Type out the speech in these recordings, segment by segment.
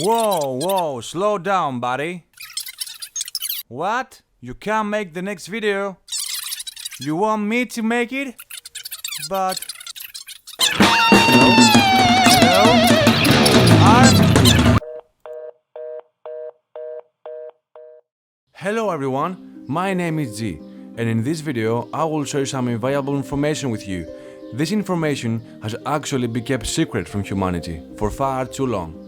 Whoa, slow down, buddy. What? You can't make the next video? You want me to make it? But... Hello everyone, my name is G, and in this video I will share some invaluable information with you. This information has actually been kept secret from humanity for far too long.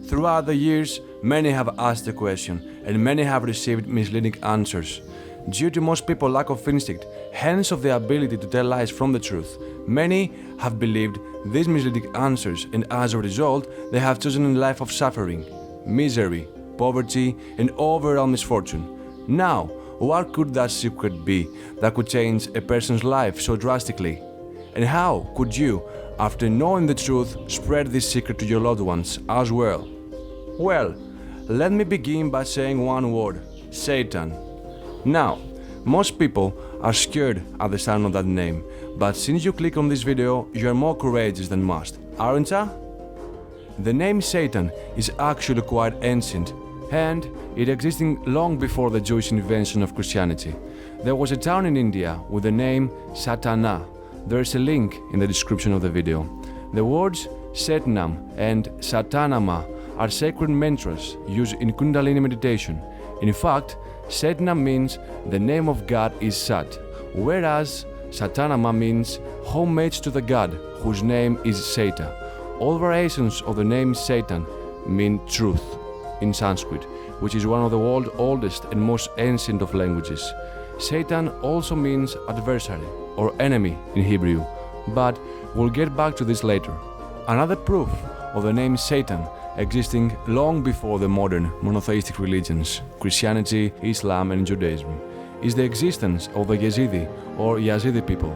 Throughout the years, many have asked the question, and many have received misleading answers. Due to most people's lack of instinct, hence of the ability to tell lies from the truth, many have believed these misleading answers, and as a result, they have chosen a life of suffering, misery, poverty, and overall misfortune. Now, what could that secret be that could change a person's life so drastically? And how could you, after knowing the truth, spread this secret to your loved ones as well? Well, let me begin by saying one word: Satan. Now, most people are scared at the sound of that name, but since you click on this video, you are more courageous than most, aren't you? The name Satan is actually quite ancient, and it existed long before the Jewish invention of Christianity. There was a town in India with the name Satana. There is a link in the description of the video. The words Satnam and Satanama are sacred mantras used in Kundalini meditation. In fact, Satnam means the name of God is Sat, whereas Satanama means homage to the God whose name is Sata. All variations of the name Satan mean truth in Sanskrit, which is one of the world's oldest and most ancient of languages. Satan also means adversary or enemy in Hebrew, but we'll get back to this later. Another proof of the name Satan existing long before the modern monotheistic religions, Christianity, Islam and Judaism, is the existence of the Yezidi or Yazidi people.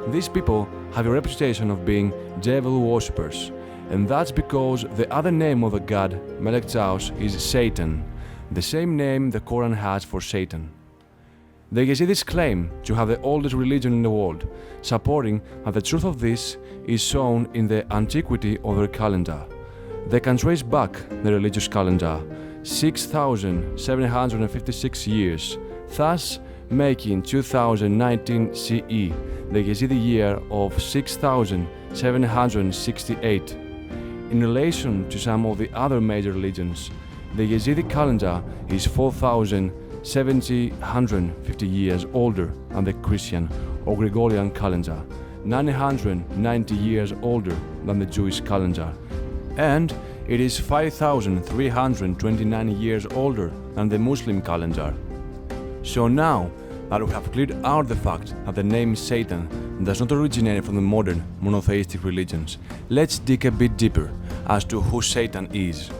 These people have a reputation of being devil worshippers, and that's because the other name of the god, Melech Chaos, is Satan, the same name the Quran has for Satan. The Yezidis claim to have the oldest religion in the world, supporting that the truth of this is shown in the antiquity of their calendar. They can trace back the religious calendar 6,756 years, thus making 2019 CE the Yezidi year of 6,768. In relation to some of the other major religions, the Yezidi calendar is 4,750 years older than the Christian or Gregorian calendar, 990 years older than the Jewish calendar, and it is 5,329 years older than the Muslim calendar. So now that we have cleared out the fact that the name Satan does not originate from the modern monotheistic religions, let's dig a bit deeper as to who Satan is.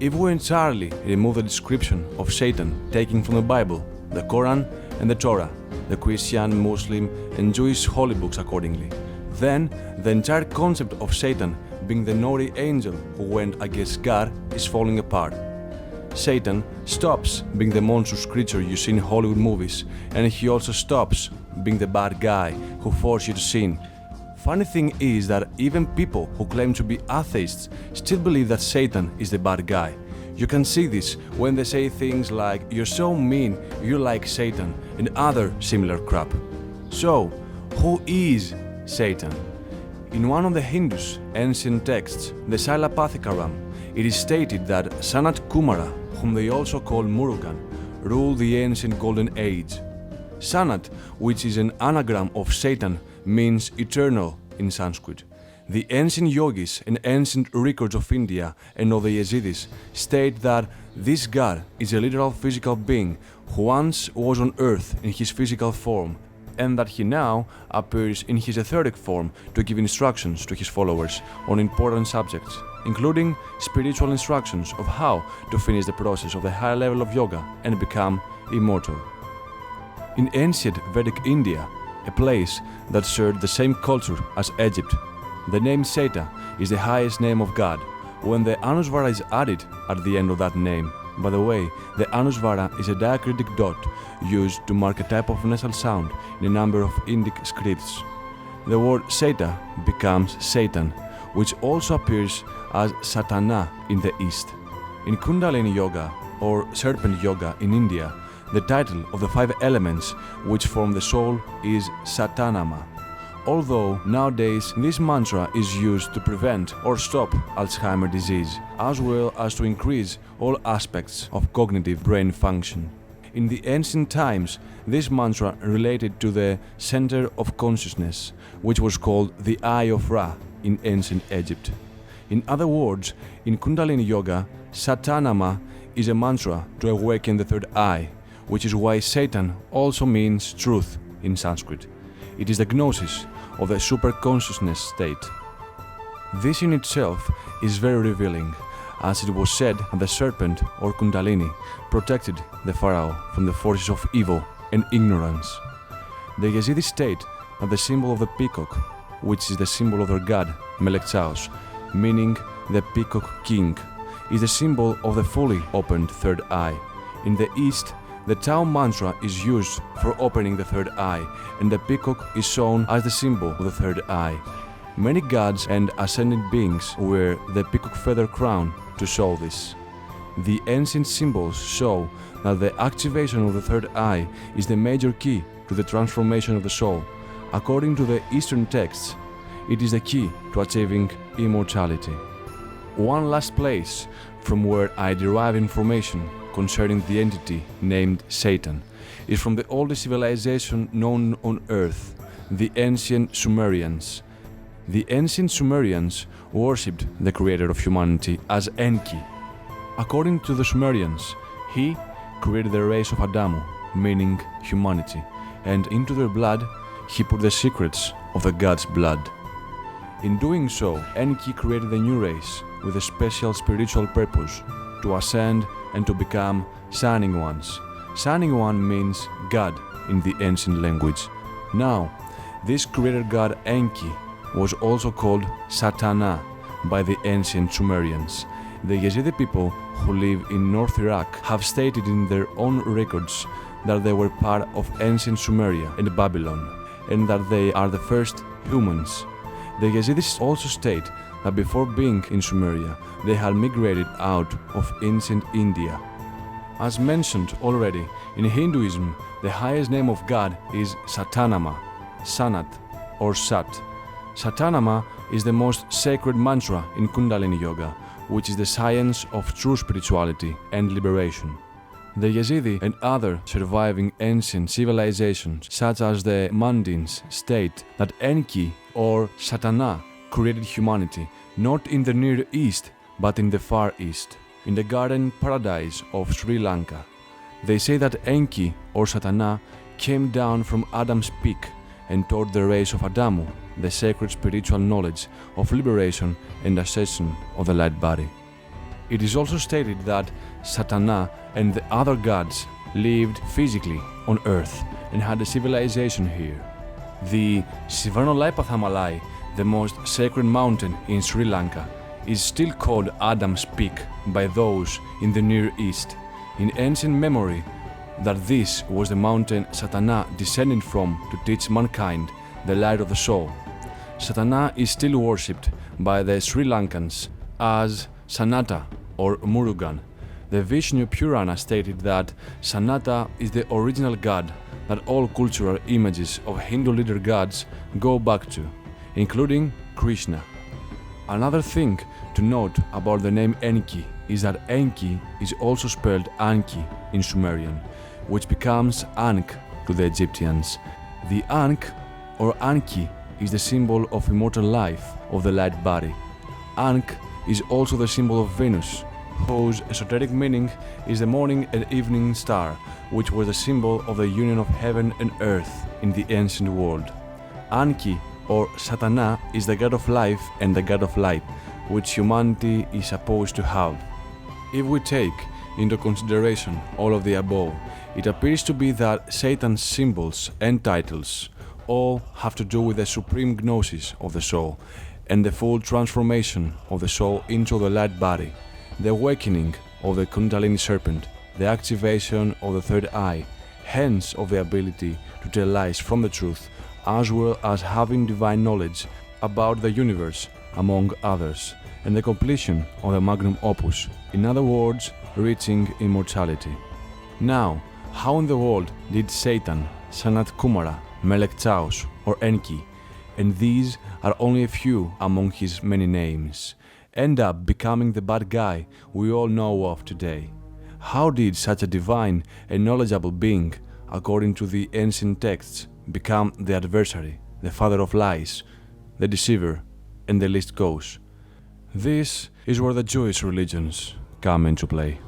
If we entirely remove the description of Satan taken from the Bible, the Quran and the Torah, the Christian, Muslim and Jewish holy books accordingly, then the entire concept of Satan being the naughty angel who went against God is falling apart. Satan stops being the monstrous creature you see in Hollywood movies, and he also stops being the bad guy who forced you to sin. Funny thing is that even people who claim to be atheists still believe that Satan is the bad guy. You can see this when they say things like, "You're so mean, you're like Satan," and other similar crap. So, who is Satan? In one of the Hindus' ancient texts, the Silapathikaram, it is stated that Sanat Kumara, whom they also call Murugan, ruled the ancient Golden Age. Sanat, which is an anagram of Satan, means eternal in Sanskrit. The ancient yogis and ancient records of India and of the Yezidis state that this god is a literal physical being who once was on earth in his physical form, and that he now appears in his etheric form to give instructions to his followers on important subjects, including spiritual instructions of how to finish the process of the high level of yoga and become immortal. In ancient Vedic India, a place that shared the same culture as Egypt, the name Seta is the highest name of God, when the Anusvara is added at the end of that name. By the way, the Anusvara is a diacritic dot used to mark a type of nasal sound in a number of Indic scripts. The word Seta becomes Satan, which also appears as Satana in the East. In Kundalini Yoga, or Serpent Yoga in India, the title of the 5 elements which form the soul is Satanama. Although nowadays this mantra is used to prevent or stop Alzheimer's disease, as well as to increase all aspects of cognitive brain function. In the ancient times, this mantra related to the center of consciousness, which was called the Eye of Ra in ancient Egypt. In other words, in Kundalini Yoga, Satanama is a mantra to awaken the third eye, which is why Satan also means truth in Sanskrit. It is the gnosis of the superconsciousness state. This in itself is very revealing, as it was said that the serpent or Kundalini protected the pharaoh from the forces of evil and ignorance. The Yezidis state that the symbol of the peacock, which is the symbol of their god Melekchaos, meaning the peacock king, is the symbol of the fully opened third eye. In the East, the Tao mantra is used for opening the third eye, and the peacock is shown as the symbol of the third eye. Many gods and ascended beings wear the peacock feather crown to show this. The ancient symbols show that the activation of the third eye is the major key to the transformation of the soul. According to the Eastern texts, it is the key to achieving immortality. One last place from where I derive information concerning the entity named Satan is from the oldest civilization known on Earth, the ancient Sumerians. The ancient Sumerians worshipped the creator of humanity as Enki. According to the Sumerians, he created the race of Adamu, meaning humanity, and into their blood he put the secrets of the god's blood. In doing so, Enki created a new race with a special spiritual purpose, to ascend and to become Shining Ones. Shining One means God in the ancient language. Now, this creator god Enki was also called Satana by the ancient Sumerians. The Yezidi people who live in North Iraq have stated in their own records that they were part of ancient Sumeria and Babylon, and that they are the first humans. The Yezidis also state that before being in Sumeria, they had migrated out of ancient India. As mentioned already, in Hinduism, the highest name of God is Satanama, Sanat or Sat. Satanama is the most sacred mantra in Kundalini Yoga, which is the science of true spirituality and liberation. The Yezidi and other surviving ancient civilizations, such as the Mandins, state that Enki or Satana created humanity not in the Near East but in the Far East, in the garden paradise of Sri Lanka. They say that Enki or Satana came down from Adam's peak and taught the race of Adamu the sacred spiritual knowledge of liberation and ascension of the light body. It is also stated that Satana and the other gods lived physically on earth and had a civilization here. The Sivanolaipathmalai, the most sacred mountain in Sri Lanka, is still called Adam's Peak by those in the Near East, in ancient memory that this was the mountain Satana descended from to teach mankind the light of the soul. Satana is still worshipped by the Sri Lankans as Sanata or Murugan. The Vishnu Purana stated that Sanata is the original god that all cultural images of Hindu leader gods go back to, including Krishna. Another thing to note about the name Enki is that Enki is also spelled Anki in Sumerian, which becomes Ankh to the Egyptians. The Ankh or Anki is the symbol of immortal life of the light body. Ankh is also the symbol of Venus, whose esoteric meaning is the morning and evening star, which was the symbol of the union of heaven and earth in the ancient world. Anki or Satana is the god of life and the god of light, which humanity is supposed to have. If we take into consideration all of the above, it appears to be that Satan's symbols and titles all have to do with the supreme gnosis of the soul and the full transformation of the soul into the light body, the awakening of the Kundalini serpent, the activation of the third eye, hence of the ability to tell lies from the truth, as well as having divine knowledge about the universe among others, and the completion of the magnum opus, in other words, reaching immortality. Now, how in the world did Satan, Sanat Kumara, Melek Chaos, or Enki, and these are only a few among his many names, end up becoming the bad guy we all know of today? How did such a divine and knowledgeable being, according to the ancient texts, become the adversary, the father of lies, the deceiver, and the list goes? This is where the Jewish religions come into play.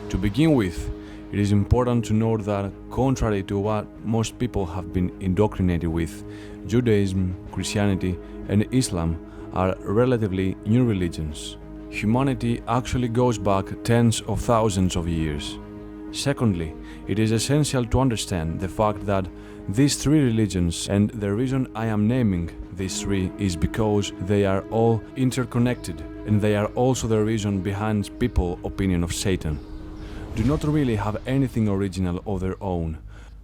To begin with, it is important to note that, contrary to what most people have been indoctrinated with, Judaism, Christianity, and Islam are relatively new religions. Humanity actually goes back tens of thousands of years. Secondly, it is essential to understand the fact that these three religions, and the reason I am naming these three is because they are all interconnected, and they are also the reason behind people's opinion of Satan, do not really have anything original of their own.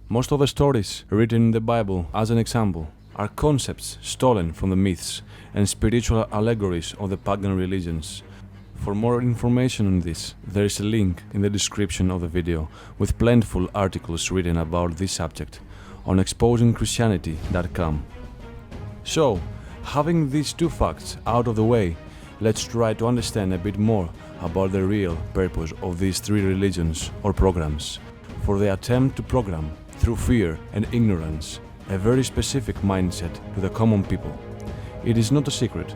Most of the stories written in the Bible, as an example, are concepts stolen from the myths and spiritual allegories of the pagan religions. For more information on this, there is a link in the description of the video with plentiful articles written about this subject on exposingchristianity.com. So, having these two facts out of the way, let's try to understand a bit more about the real purpose of these three religions or programs, for they attempt to program, through fear and ignorance, a very specific mindset to the common people. It is not a secret,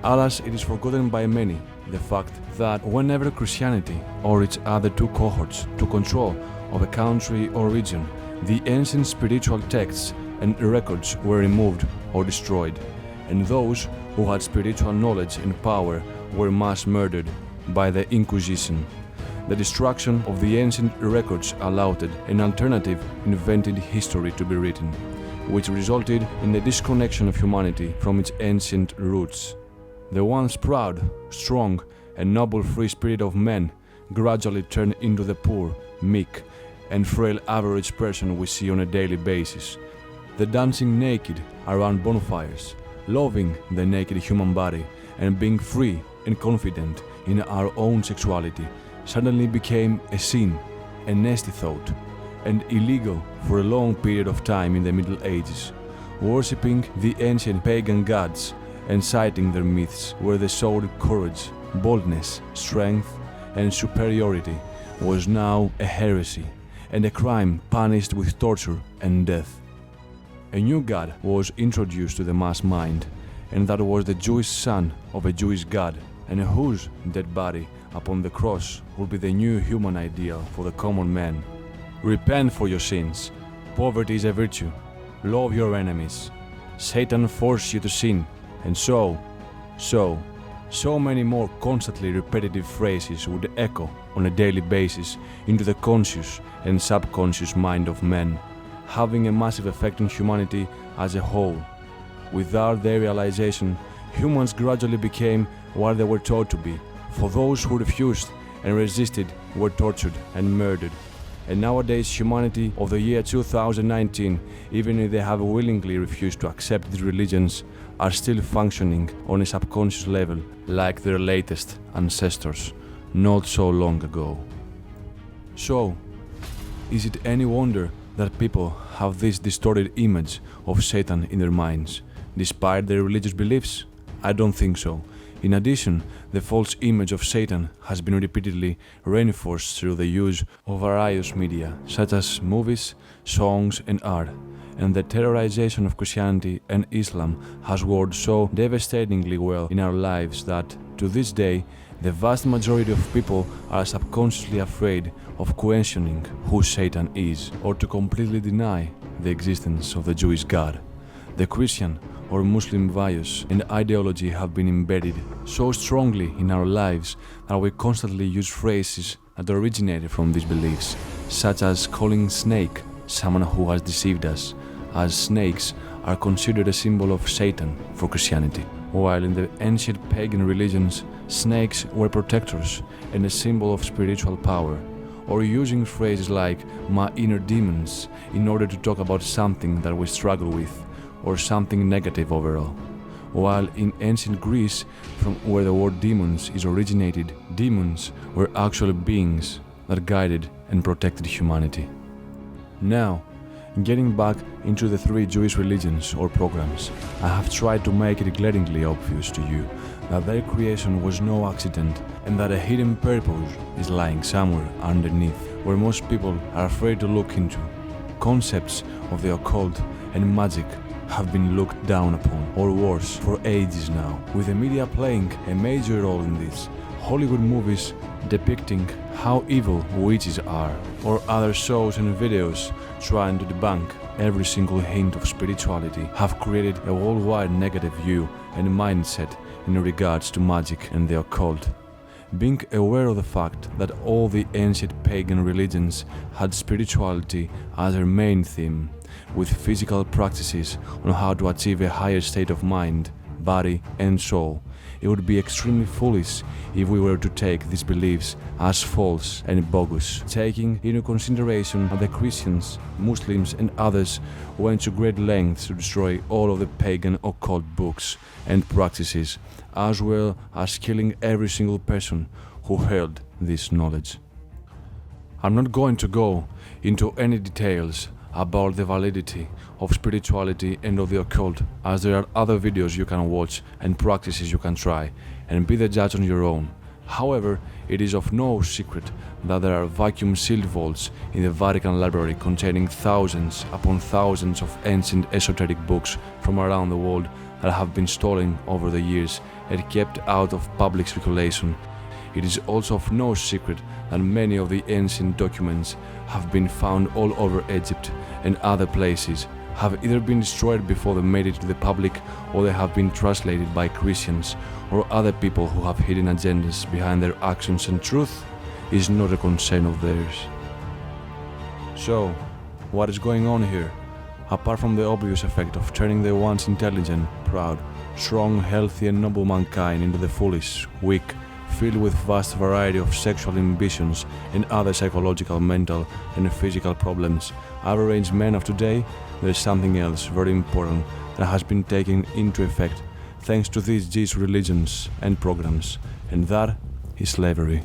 alas it is forgotten by many, the fact that whenever Christianity or its other two cohorts took control of a country or region, the ancient spiritual texts and records were removed or destroyed, and those who had spiritual knowledge and power were mass murdered by the Inquisition. The destruction of the ancient records allowed an alternative invented history to be written, which resulted in the disconnection of humanity from its ancient roots. The once proud, strong, and noble free spirit of men gradually turned into the poor, meek, and frail average person we see on a daily basis. The dancing naked around bonfires, loving the naked human body, and being free and confident in our own sexuality suddenly became a sin, a nasty thought, and illegal for a long period of time in the Middle Ages. Worshipping the ancient pagan gods and citing their myths where they showed courage, boldness, strength, and superiority was now a heresy and a crime punished with torture and death. A new god was introduced to the mass mind, and that was the Jewish son of a Jewish god, and whose dead body upon the cross would be the new human ideal for the common man. Repent for your sins. Poverty is a virtue. Love your enemies. Satan forced you to sin, and so many more constantly repetitive phrases would echo on a daily basis into the conscious and subconscious mind of men, having a massive effect on humanity as a whole. Without their realization, humans gradually became what they were taught to be, for those who refused and resisted were tortured and murdered. And nowadays humanity of the year 2019, even if they have willingly refused to accept these religions, are still functioning on a subconscious level like their latest ancestors not so long ago. So, is it any wonder that people have this distorted image of Satan in their minds, despite their religious beliefs? I don't think so. In addition, the false image of Satan has been repeatedly reinforced through the use of various media, such as movies, songs, and art, and the terrorization of Christianity and Islam has worked so devastatingly well in our lives that, to this day, the vast majority of people are subconsciously afraid of questioning who Satan is, or to completely deny the existence of the Jewish God. The Christian or Muslim values and ideology have been embedded so strongly in our lives that we constantly use phrases that originated from these beliefs, such as calling snake someone who has deceived us, as snakes are considered a symbol of Satan for Christianity, while in the ancient pagan religions, snakes were protectors and a symbol of spiritual power, or using phrases like my inner demons in order to talk about something that we struggle with, or something negative overall. while in ancient Greece, from where the word demons is originated, demons were actual beings that guided and protected humanity. Now, getting back into the three Jewish religions or programs, I have tried to make it glaringly obvious to you that their creation was no accident and that a hidden purpose is lying somewhere underneath, where most people are afraid to look into. Concepts of the occult and magic have been looked down upon, or worse, for ages now, with the media playing a major role in this. Hollywood movies depicting how evil witches are, or other shows and videos trying to debunk every single hint of spirituality, have created a worldwide negative view and mindset in regards to magic and the occult. Being aware of the fact that all the ancient pagan religions had spirituality as their main theme, with physical practices on how to achieve a higher state of mind, body and soul, it would be extremely foolish if we were to take these beliefs as false and bogus, taking into consideration that the Christians, Muslims and others went to great lengths to destroy all of the pagan occult books and practices, as well as killing every single person who held this knowledge. I'm not going to go into any details about the validity of spirituality and of the occult, as there are other videos you can watch and practices you can try, and be the judge on your own. However, it is of no secret that there are vacuum-sealed vaults in the Vatican Library containing thousands upon thousands of ancient esoteric books from around the world that have been stolen over the years and kept out of public circulation. It is also of no secret that many of the ancient documents have been found all over Egypt and other places, have either been destroyed before they made it to the public, or they have been translated by Christians or other people who have hidden agendas behind their actions, and truth is not a concern of theirs. So, what is going on here? Apart from the obvious effect of turning the once intelligent, proud, strong, healthy and noble mankind into the foolish, weak, filled with vast variety of sexual ambitions and other psychological, mental and physical problems, average men of today, there is something else very important that has been taken into effect thanks to these Jewish religions and programs, and that is slavery.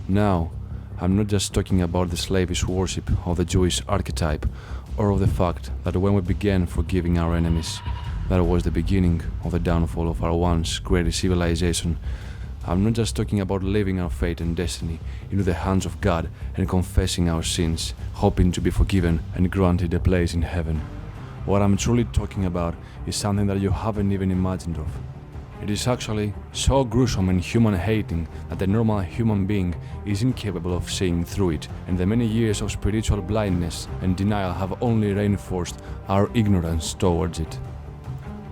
Now, I'm not just talking about the slavish worship of the Jewish archetype, or of the fact that when we began forgiving our enemies, that was the beginning of the downfall of our once great civilization. I'm not just talking about leaving our fate and destiny into the hands of God and confessing our sins, hoping to be forgiven and granted a place in heaven. What I'm truly talking about is something that you haven't even imagined of. It is actually so gruesome and human-hating that the normal human being is incapable of seeing through it, and the many years of spiritual blindness and denial have only reinforced our ignorance towards it.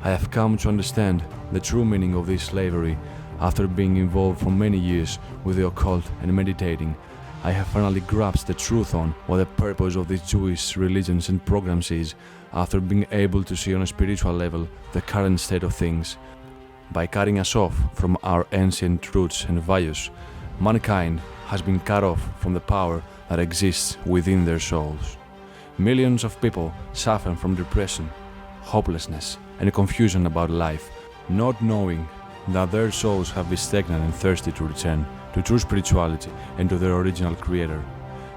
I have come to understand the true meaning of this slavery after being involved for many years with the occult and meditating. I have finally grasped the truth on what the purpose of these Jewish religions and programs is, after being able to see on a spiritual level the current state of things. By cutting us off from our ancient roots and values, mankind has been cut off from the power that exists within their souls. Millions of people suffer from depression, hopelessness, and confusion about life, not knowing that their souls have been stagnant and thirsty to return to true spirituality and to their original creator.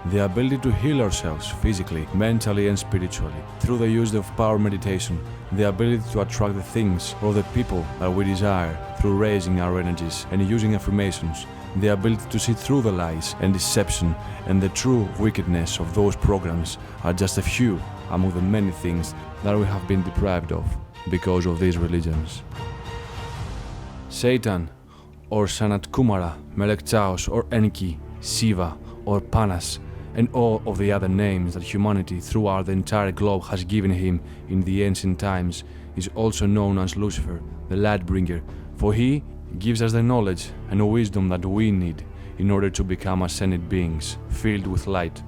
The ability to heal ourselves physically, mentally and spiritually through the use of power meditation, the ability to attract the things or the people that we desire through raising our energies and using affirmations, the ability to see through the lies and deception and the true wickedness of those programs are just a few among the many things that we have been deprived of because of these religions. Satan, or Sanat Kumara, Melek Chaos, or Enki, Siva, or Panas, and all of the other names that humanity throughout the entire globe has given him in the ancient times, is also known as Lucifer, the Lightbringer, for he gives us the knowledge and wisdom that we need in order to become ascended beings filled with light.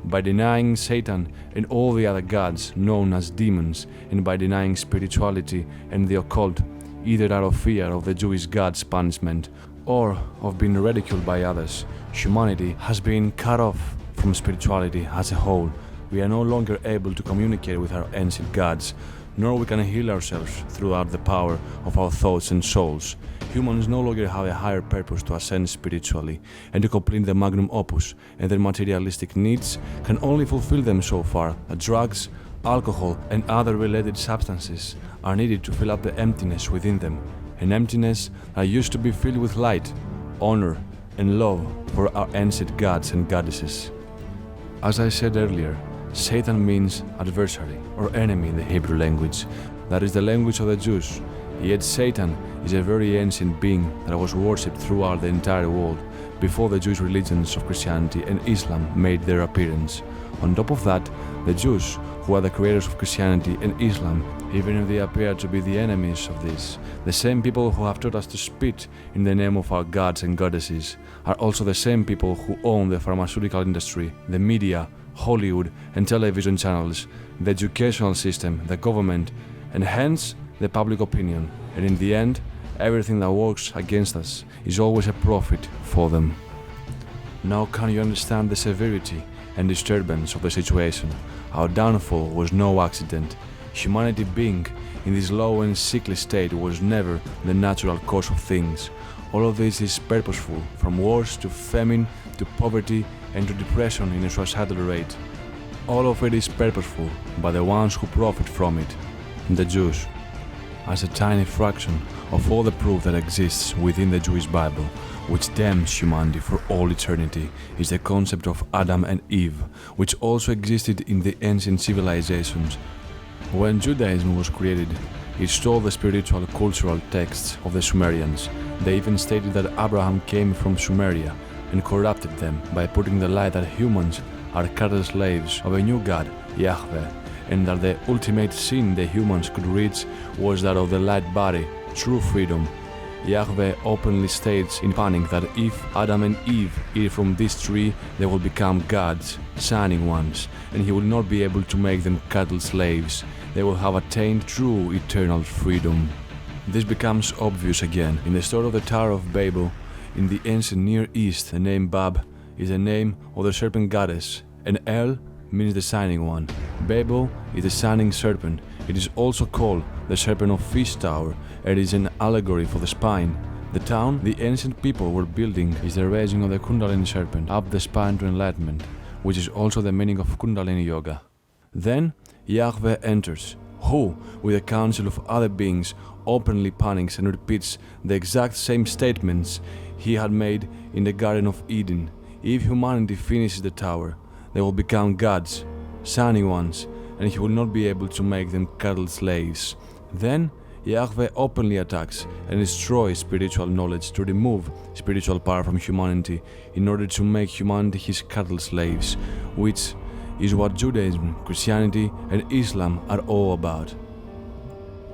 By denying Satan and all the other gods known as demons, and by denying spirituality and the occult, either out of fear of the Jewish God's punishment or of being ridiculed by others, humanity has been cut off from spirituality as a whole. We are no longer able to communicate with our ancient gods, nor we can heal ourselves throughout the power of our thoughts and souls. Humans no longer have a higher purpose to ascend spiritually and to complete the magnum opus, and their materialistic needs can only fulfill them so far that drugs, alcohol, and other related substances are needed to fill up the emptiness within them, an emptiness that used to be filled with light, honor, and love for our ancient gods and goddesses. As I said earlier, Satan means adversary or enemy in the Hebrew language. That is the language of the Jews. Yet Satan is a very ancient being that was worshipped throughout the entire world before the Jewish religions of Christianity and Islam made their appearance. On top of that, the Jews, who are the creators of Christianity and Islam, even if they appear to be the enemies of this, the same people who have taught us to spit in the name of our gods and goddesses, are also the same people who own the pharmaceutical industry, the media, Hollywood and television channels, the educational system, the government, and hence the public opinion, and in the end, everything that works against us is always a profit for them. Now can you understand the severity and disturbance of the situation? Our downfall was no accident. Humanity being in this low and sickly state was never the natural course of things. All of this is purposeful, from wars to famine to poverty and to depression in a suicidal rate. All of it is purposeful by the ones who profit from it, the Jews. As a tiny fraction of all the proof that exists within the Jewish Bible, which damns humanity for all eternity, is the concept of Adam and Eve, which also existed in the ancient civilizations. When Judaism was created, it stole the spiritual cultural texts of the Sumerians. They even stated that Abraham came from Sumeria and corrupted them by putting the lie that humans are cattle slaves of a new god, Yahweh, and that the ultimate sin the humans could reach was that of the light body, true freedom. Yahweh openly states in panic that if Adam and Eve eat from this tree, they will become gods, shining ones, and he will not be able to make them cattle slaves. They will have attained true eternal freedom. This becomes obvious again in the story of the Tower of Babel. In the ancient Near East, the name Bab is the name of the serpent goddess, and El means the shining one. Babel is the shining serpent. It is also called the Serpent of Fish Tower, and is an allegory for the spine. The town the ancient people were building is the raising of the Kundalini serpent up the spine to enlightenment, which is also the meaning of Kundalini yoga. Then Yahweh enters, who, with a council of other beings, openly panics and repeats the exact same statements he had made in the Garden of Eden. If humanity finishes the tower, they will become gods, shining ones, and he will not be able to make them cattle slaves. Then Yahweh openly attacks and destroys spiritual knowledge to remove spiritual power from humanity in order to make humanity his cattle slaves, which is what Judaism, Christianity, and Islam are all about.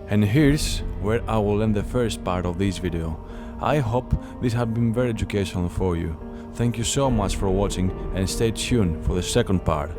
And here's where I will end the first part of this video. I hope this has been very educational for you. Thank you so much for watching, and stay tuned for the second part.